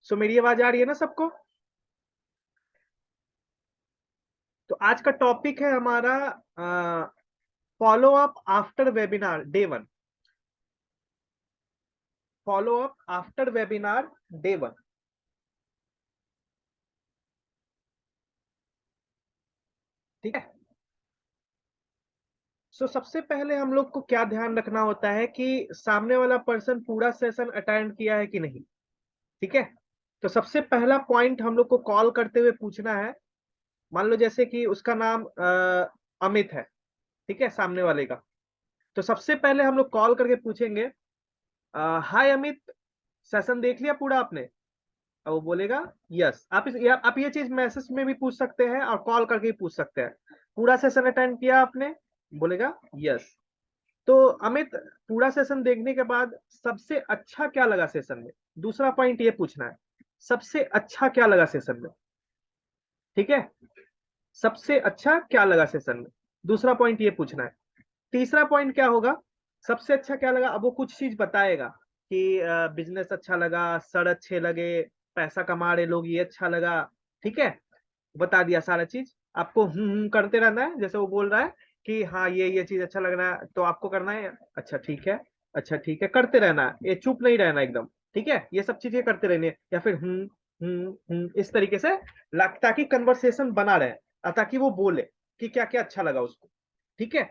सो मेरी आवाज आ रही है ना सबको? तो आज का टॉपिक है हमारा follow up after webinar day 1। Follow up after webinar day 1। ठीक है। सो सबसे पहले हम लोग को क्या ध्यान रखना होता है कि सामने वाला पर्सन पूरा सेशन अटेंड किया है कि नहीं। ठीक है। तो सबसे पहला पॉइंट हम लोग को कॉल करते हुए पूछना है। मान लो जैसे कि उसका नाम अमित है। ठीक है, सामने वाले का। तो सबसे पहले हम लोग कॉल करके पूछेंगे, हाय अमित, सेशन देख लिया पूरा आपने? और वो बोलेगा यस। आप ये चीज मैसेज में भी पूछ सकते हैं और कॉल करके भी पूछ सकते हैं। पूरा सेशन अटेंड किया आपने? बोलेगा यस। तो अमित, पूरा सेशन देखने के बाद सबसे अच्छा क्या लगा सेशन में? दूसरा पॉइंट ये पूछना है, सबसे अच्छा क्या लगा सेशन में। ठीक है, सबसे अच्छा क्या लगा सेशन में, दूसरा पॉइंट ये पूछना है। तीसरा पॉइंट क्या होगा? सबसे अच्छा क्या लगा, अब वो कुछ चीज बताएगा कि बिजनेस अच्छा लगा, सर अच्छे लगे, पैसा कमा रहे लोग, ये अच्छा लगा। ठीक है, बता दिया सारा चीज। आपको करते रहना है, जैसे वो बोल रहा है कि हाँ ये चीज अच्छा लग रहा है तो आपको करना है, अच्छा ठीक है, अच्छा ठीक है, करते रहना है, ये चुप नहीं रहना एकदम। ठीक है, ये सब चीजें करते रहनी है, या फिर इस तरीके से, ताकि कन्वर्सेशन बना रहे और ताकि वो बोले कि क्या क्या अच्छा लगा उसको। ठीक है।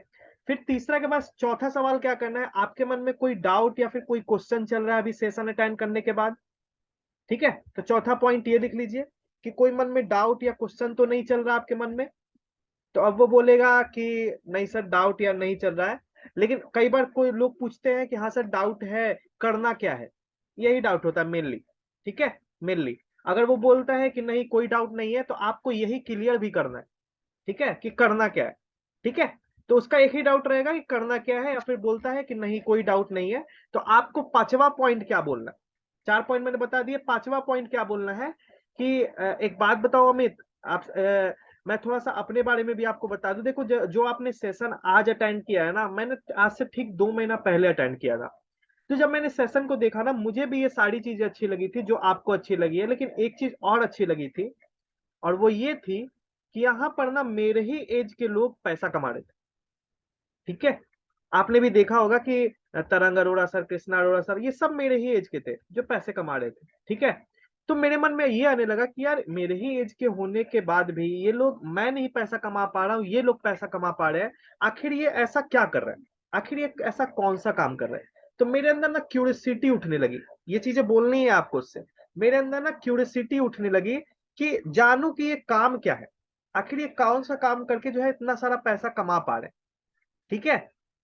फिर तीसरा के बाद चौथा सवाल क्या करना है, आपके मन में कोई डाउट या फिर कोई क्वेश्चन चल रहा है अभी सेशन अटेंड करने के बाद। ठीक है, तो चौथा पॉइंट ये लिख लीजिए कि कोई मन में डाउट या क्वेश्चन तो नहीं चल रहा आपके मन में। तो अब वो बोलेगा कि नहीं सर, डाउट या नहीं चल रहा है। लेकिन कई बार कोई लोग पूछते हैं कि हाँ सर डाउट है, करना क्या है। यही डाउट होता है मेनली। ठीक है, मेनली अगर वो बोलता है कि नहीं कोई डाउट नहीं है, तो आपको यही क्लियर भी करना है। ठीक है, कि करना क्या है। ठीक है, तो उसका एक ही डाउट रहेगा कि करना क्या है, या फिर बोलता है कि नहीं कोई डाउट नहीं है, तो आपको पांचवा पॉइंट क्या बोलना है। चार पॉइंट मैंने बता दिए, पांचवा पॉइंट क्या बोलना है कि एक बात बताओ अमित, आप मैं थोड़ा सा अपने बारे में भी आपको बता दूं। देखो, जो आपने सेशन आज अटेंड किया है ना, मैंने आज से ठीक 2 महीना पहले अटेंड किया था। तो जब मैंने सेशन को देखा ना, मुझे भी ये सारी चीजें अच्छी लगी थी जो आपको अच्छी लगी है, लेकिन एक चीज और अच्छी लगी थी, और वो ये थी कि यहाँ पर ना मेरे ही एज के लोग पैसा कमा रहे थे। ठीक है, आपने भी देखा होगा कि तरंग अरोड़ा सर, कृष्णा अरोड़ा सर, ये सब मेरे ही एज के थे जो पैसे कमा रहे थे। ठीक है, तो मेरे मन में ये आने लगा कि यार मेरे ही एज के होने के बाद भी ये लोग, मैं नहीं पैसा कमा पा रहा हूँ, ये लोग पैसा कमा पा रहे हैं। आखिर ये ऐसा क्या कर रहे हैं, आखिर ये ऐसा कौन सा काम कर रहे हैं। तो मेरे अंदर ना क्यूरियोसिटी उठने लगी, ये चीजें बोलनी है आपको उससे। मेरे अंदर ना क्यूरियोसिटी उठने लगी कि जानू कि ये काम क्या है, आखिर ये कौन सा काम करके जो है इतना सारा पैसा कमा पा रहे हैं। ठीक है,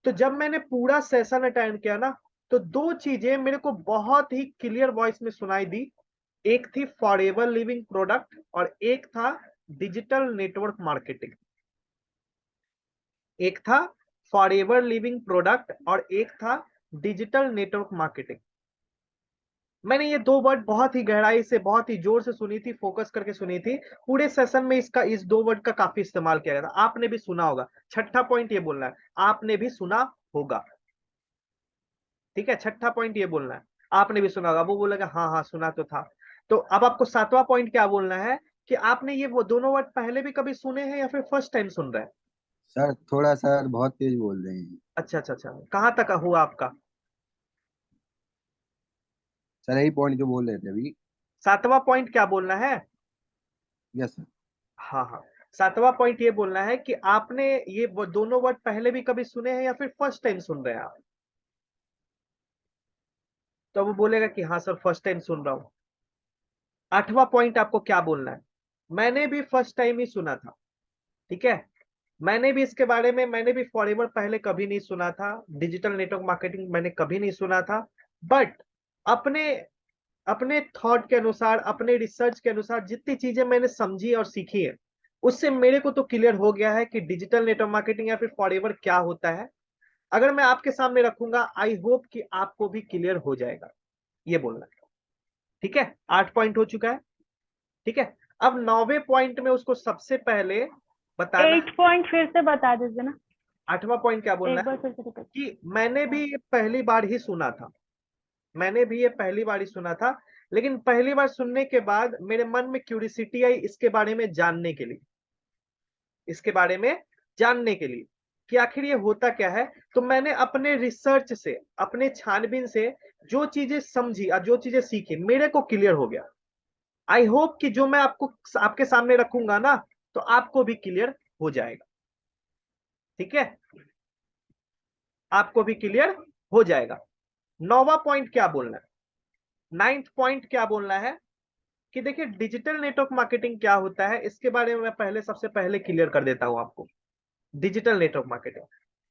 तो जब मैंने पूरा सेशन अटेंड किया ना, तो दो चीजें मेरे को बहुत ही क्लियर वॉइस में सुनाई दी। एक थी फॉरएवर लिविंग प्रोडक्ट, और एक था डिजिटल नेटवर्क मार्केटिंग। एक था फॉरएवर लिविंग प्रोडक्ट और एक था डिजिटल नेटवर्क मार्केटिंग। मैंने ये दो वर्ड बहुत ही गहराई से, बहुत ही जोर से सुनी थी, फोकस करके सुनी थी। पूरे सेशन में इसका, इस दो वर्ड का काफी इस्तेमाल किया गया था। आपने भी सुना होगा। छठा पॉइंट ये बोलना है, आपने भी सुना होगा। ठीक है, छठा पॉइंट ये बोलना है, आपने भी सुना होगा। वो बोलेगा हाँ हाँ सुना तो था। तो अब आपको सातवां पॉइंट क्या बोलना है कि आपने ये वो दोनों वर्ड पहले भी कभी सुने हैं या फिर फर्स्ट टाइम सुन रहे हैं? सर थोड़ा सर बहुत तेज बोल रहे हैं। अच्छा अच्छा अच्छा, कहाँ तक हुआ आपका? सर यही पॉइंट जो बोल रहे थे अभी। सातवां पॉइंट क्या बोलना है? Yes sir. हाँ हाँ, सातवां पॉइंट ये बोलना है कि आपने ये दोनों वर्ड पहले भी कभी सुने हैं या फिर फर्स्ट टाइम सुन रहे हैं आप। तो वो बोलेगा कि हाँ सर फर्स्ट टाइम सुन रहा हूँ। आठवां पॉइंट आपको क्या बोलना है? मैंने भी फर्स्ट टाइम ही सुना था। ठीक है, मैंने भी इसके बारे में, मैंने भी फॉरएवर पहले कभी नहीं सुना था, डिजिटल नेटवर्क मार्केटिंग मैंने कभी नहीं सुना था। बट अपने अपने थॉट के अनुसार, अपने रिसर्च के अनुसार जितनी चीजें मैंने समझी और सीखी है, उससे मेरे को तो क्लियर हो गया है कि डिजिटल नेटवर्क मार्केटिंग या फिर फॉरएवर क्या होता है। अगर मैं आपके सामने रखूंगा, आई होप कि आपको भी क्लियर हो जाएगा। ये बोलना है। ठीक है, 8 पॉइंट हो चुका है। ठीक है, अब 9वें पॉइंट में उसको सबसे पहले बताना है। 8 पॉइंट फिर से बता दीजिए ना। 8वां पॉइंट क्या बोलना एक है बार फिर से रिपीट। कि मैंने भी हाँ। ये पहली बार ही सुना था, मैंने भी ये पहली बार ही सुना था। लेकिन पहली बार सुनने के बाद मेरे मन में क्यूरियोसिटी आई इसके बारे में जानने के लिए, इसके बारे में जानने के लिए कि आखिर ये होता क्या है। तो मैंने अपने रिसर्च से, अपने छानबीन से जो चीजें समझी और जो चीजें सीखी मेरे को क्लियर हो गया। आई होप कि जो मैं आपको आपके सामने रखूंगा ना तो आपको भी क्लियर हो जाएगा। ठीक है, आपको भी क्लियर हो जाएगा। 9वां पॉइंट क्या बोलना है, 9th पॉइंट क्या बोलना है कि देखिए डिजिटल नेटवर्क मार्केटिंग क्या होता है इसके बारे में मैं पहले सबसे पहले क्लियर कर देता हूं आपको। डिजिटल नेटवर्क मार्केटिंग,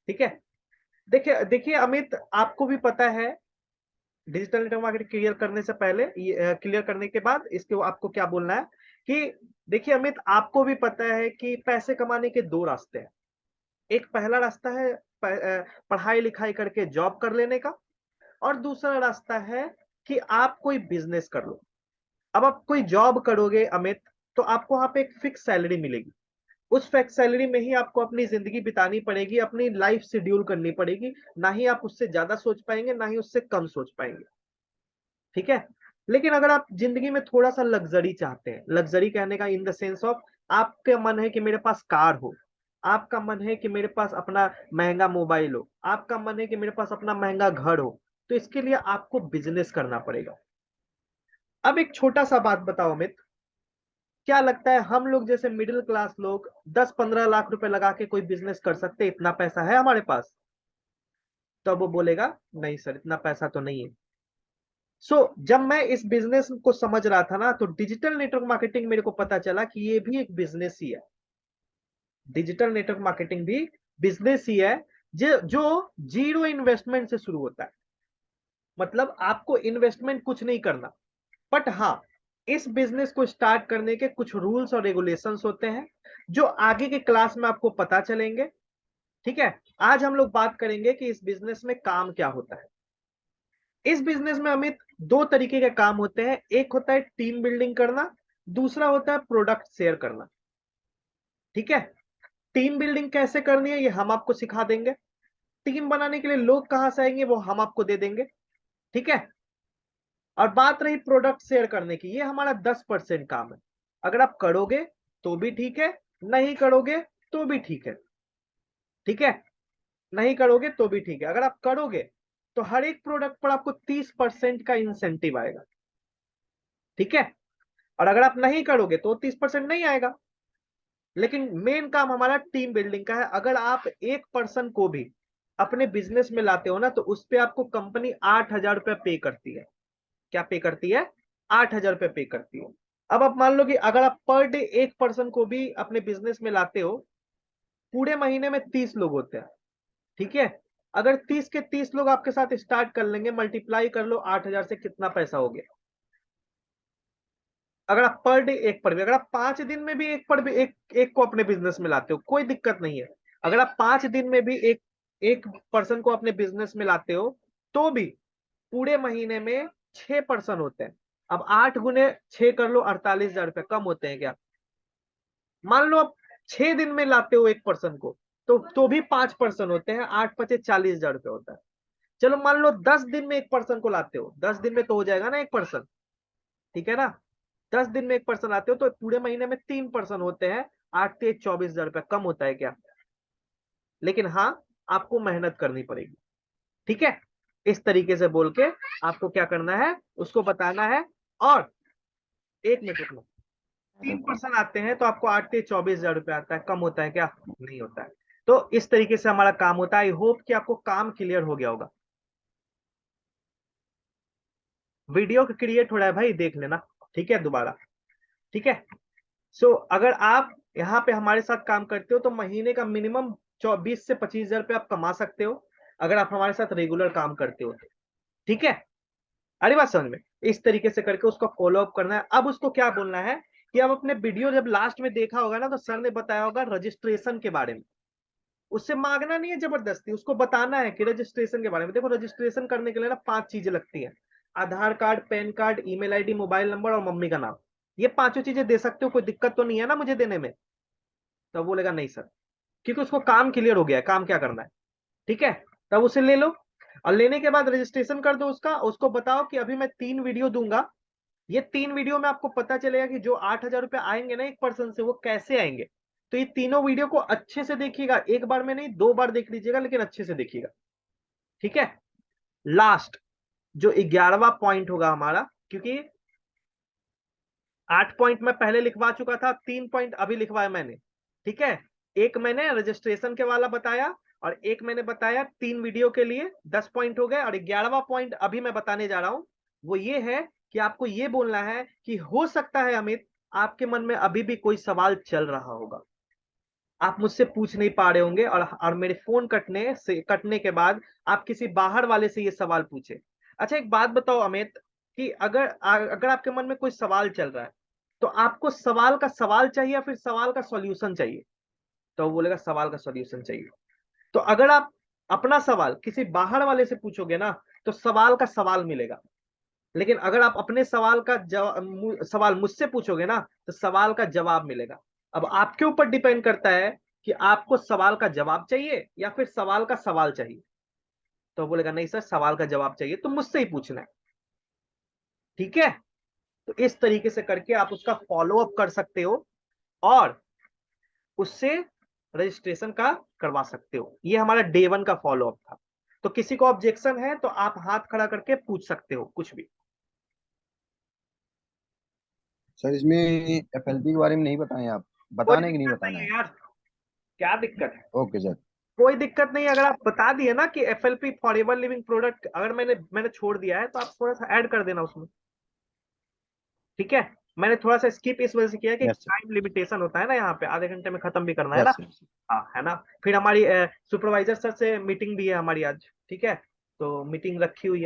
ठीक है। देखिए देखिए अमित, आपको भी पता है डिजिटल नेटवर्क मार्केटिंग क्लियर करने से पहले, क्लियर करने के बाद इसके आपको क्या बोलना है कि देखिए अमित, आपको भी पता है कि पैसे कमाने के दो रास्ते हैं। एक पहला रास्ता है पढ़ाई लिखाई करके जॉब कर लेने का, और दूसरा रास्ता है कि आप कोई बिजनेस कर लो। अब आप कोई जॉब करोगे अमित तो आपको वहां पे एक फिक्स सैलरी मिलेगी, उस फिक्स सैलरी में ही आपको अपनी जिंदगी बितानी पड़ेगी, अपनी लाइफ शेड्यूल करनी पड़ेगी। ना ही आप उससे ज्यादा सोच पाएंगे, ना ही उससे कम सोच पाएंगे, ठीक है। लेकिन अगर आप जिंदगी में थोड़ा सा लग्जरी चाहते हैं, लग्जरी कहने का इन द सेंस ऑफ आपका मन है कि मेरे पास कार हो, आपका मन है कि मेरे पास अपना महंगा मोबाइल हो, आपका मन है कि मेरे पास अपना महंगा घर हो, तो इसके लिए आपको बिजनेस करना पड़ेगा। अब एक छोटा सा बात बताओ अमित, क्या लगता है हम लोग जैसे मिडिल क्लास लोग 10-15 लाख रुपए लगा के कोई बिजनेस कर सकते हैं? इतना पैसा है हमारे पास? तो अब वो बोलेगा नहीं सर, इतना पैसा तो नहीं है। जब मैं इस बिजनेस को समझ रहा था ना तो डिजिटल नेटवर्क मार्केटिंग मेरे को पता चला कि ये भी एक बिजनेस ही है। डिजिटल नेटवर्क मार्केटिंग भी बिजनेस ही है जो जीरो इन्वेस्टमेंट से शुरू होता है। मतलब आपको इन्वेस्टमेंट कुछ नहीं करना, बट हाँ, इस बिजनेस को स्टार्ट करने के कुछ रूल्स और रेगुलेशंस होते हैं जो आगे के क्लास में आपको पता चलेंगे। ठीक है, आज हम लोग बात करेंगे कि इस बिजनेस में काम क्या होता है। इस बिजनेस में अमित दो तरीके के काम होते हैं, एक होता है टीम बिल्डिंग करना, दूसरा होता है प्रोडक्ट शेयर करना। ठीक है, टीम बिल्डिंग कैसे करनी है ये हम आपको सिखा देंगे, टीम बनाने के लिए लोग कहां से आएंगे वो हम आपको दे देंगे। ठीक है, और बात रही प्रोडक्ट शेयर करने की, ये हमारा 10% काम है। अगर आप करोगे तो भी ठीक है, नहीं करोगे तो भी ठीक है। ठीक है, नहीं करोगे तो भी ठीक है। अगर आप करोगे तो हर एक प्रोडक्ट पर आपको 30% का इंसेंटिव आएगा। ठीक है, और अगर आप नहीं करोगे तो 30% नहीं आएगा। लेकिन मेन काम हमारा टीम बिल्डिंग का है। अगर आप एक पर्सन को भी अपने बिजनेस में लाते हो ना तो उस पर आपको कंपनी 8,000 रुपया पे करती है। क्या पे करती है? 8,000 रुपये पे करती है। अब आप मान लो कि अगर आप पर डे एक पर्सन को भी अपने बिजनेस में लाते हो, पूरे महीने में 30 लोग होते हैं। ठीक है, अगर 30 के 30 लोग आपके साथ स्टार्ट कर लेंगे, मल्टीप्लाई कर लो 8,000 से कितना पैसा हो गया। अगर आप पर डे एक पर भी, अगर आप 5 दिन में भी एक पर भी एक को अपने बिजनेस में लाते हो कोई दिक्कत नहीं है। अगर आप 5 दिन में भी एक एक पर्सन को अपने बिजनेस में लाते हो तो भी पूरे महीने में 6 पर्सन होते हैं। अब 8 गुने 6 कर लो, 48,000 रुपये कम होते हैं क्या? मान लो आप 6 दिन में लाते हो एक पर्सन को तो भी 5 पर्सन होते हैं, 8×5 = 40,000 रुपये होता है। चलो मान लो 10 दिन में एक पर्सन को लाते हो, 10 दिन में तो हो जाएगा ना एक पर्सन। ठीक है ना, 10 दिन में एक पर्सन आते हो तो पूरे महीने में 3 पर्सन होते हैं, 8×3 = 24,000 रुपये कम होता है क्या? लेकिन हाँ, आपको मेहनत करनी पड़ेगी। ठीक है, इस तरीके से बोल के आपको क्या करना है उसको बताना है। और एक मिनट रुकना, 3 पर्सन आते हैं तो आपको 8×3 = 24,000 रुपये आता है, कम होता है क्या? नहीं होता है। तो इस तरीके से हमारा काम होता है। आई होप कि आपको काम क्लियर हो गया होगा। वीडियो क्रिएट हो रहा है भाई, देख लेना। ठीक है, दोबारा। ठीक है, अगर आप यहाँ पे हमारे साथ काम करते हो तो महीने का मिनिमम 20 से 25,000 रुपये आप कमा सकते हो, अगर आप हमारे साथ रेगुलर काम करते हो तो। ठीक है, अरे बात समझ में, इस तरीके से करके उसको फॉलो अप करना है। अब उसको क्या बोलना है कि अब अपने वीडियो जब लास्ट में देखा होगा ना तो सर ने बताया होगा रजिस्ट्रेशन के बारे में। उससे मांगना नहीं है जबरदस्ती, उसको बताना है कि रजिस्ट्रेशन के बारे में। देखो रजिस्ट्रेशन करने के लिए ना 5 चीजें लगती हैं, Aadhaar card, PAN card, email ID, mobile number और मम्मी का नाम। ये 5 चीजें दे सकते हो, कोई दिक्कत तो नहीं है ना मुझे देने में? तो बोलेगा नहीं सर, क्योंकि उसको काम क्लियर हो गया है, काम क्या करना है। ठीक है, तब उसे ले लो और लेने के बाद रजिस्ट्रेशन कर दो उसका। उसको बताओ कि अभी मैं 3 वीडियो दूंगा, ये 3 वीडियो में आपको पता चलेगा कि जो 8,000 रुपये आएंगे ना एक पर्सन से, वो कैसे आएंगे। तो ये तीनों वीडियो को अच्छे से देखिएगा, एक बार में नहीं 2 बार देख लीजिएगा, लेकिन अच्छे से देखिएगा, ठीक है। लास्ट जो 11वां पॉइंट होगा हमारा, क्योंकि 8 पॉइंट मैं पहले लिखवा चुका था, 3 पॉइंट अभी लिखवाया मैंने, ठीक है। एक मैंने रजिस्ट्रेशन के वाला बताया और एक मैंने बताया 3 वीडियो के लिए, 10 पॉइंट हो गए। और 11वां पॉइंट अभी मैं बताने जा रहा हूं, वो ये है कि आपको ये बोलना है कि हो सकता है अमित आपके मन में अभी भी कोई सवाल चल रहा होगा, आप मुझसे पूछ नहीं पा रहे होंगे, और मेरे फोन कटने के बाद आप किसी बाहर वाले से ये सवाल पूछे। अच्छा एक बात बताओ अमित, कि अगर आपके मन में कोई सवाल चल रहा है, तो आपको सवाल का सवाल चाहिए या फिर सवाल का सॉल्यूशन चाहिए? तो वो बोलेगा सवाल का सॉल्यूशन चाहिए। तो अगर आप अपना सवाल किसी बाहर वाले से पूछोगे ना, तो सवाल का सवाल मिलेगा। लेकिन अगर आप अपने सवाल मुझसे पूछोगे ना, तो सवाल का जवाब मिलेगा। अब आपके ऊपर डिपेंड करता है कि आपको सवाल का जवाब चाहिए या फिर सवाल का सवाल चाहिए। तो बोलेगा नहीं सर, सवाल का जवाब चाहिए, तो मुझसे ही पूछना है, ठीक है। तो इस तरीके से करके आप उसका फॉलो अप कर सकते हो और उससे रजिस्ट्रेशन का करवा सकते हो। ये हमारा डे 1 का फॉलो अप था। तो किसी को ऑब्जेक्शन है तो आप हाथ खड़ा करके पूछ सकते हो कुछ भी। सर इसमें एफएलपी के बारे में नहीं बताएं आप, कोई बताना है कि नहीं दिक्कत नहीं बताना है है? यार, क्या दिक्कत है? Okay sir. कोई दिक्कत नहीं। अगर आप बता दिए ना कि एफएलपी फॉरएवर लिविंग प्रोडक्ट, अगर मैंने छोड़ दिया है, तो आप थोड़ा सा ऐड कर देना उसमें, ठीक है। मैंने थोड़ा सा स्किप इस वजह से किया कि यस सर। टाइम लिमिटेशन होता है ना, यहाँ पे आधे घंटे में खत्म भी करना है ना। Yes sir. हाँ है ना। फिर हमारी सुपरवाइजर सर से मीटिंग भी है हमारी आज, ठीक है। तो मीटिंग रखी हुई है।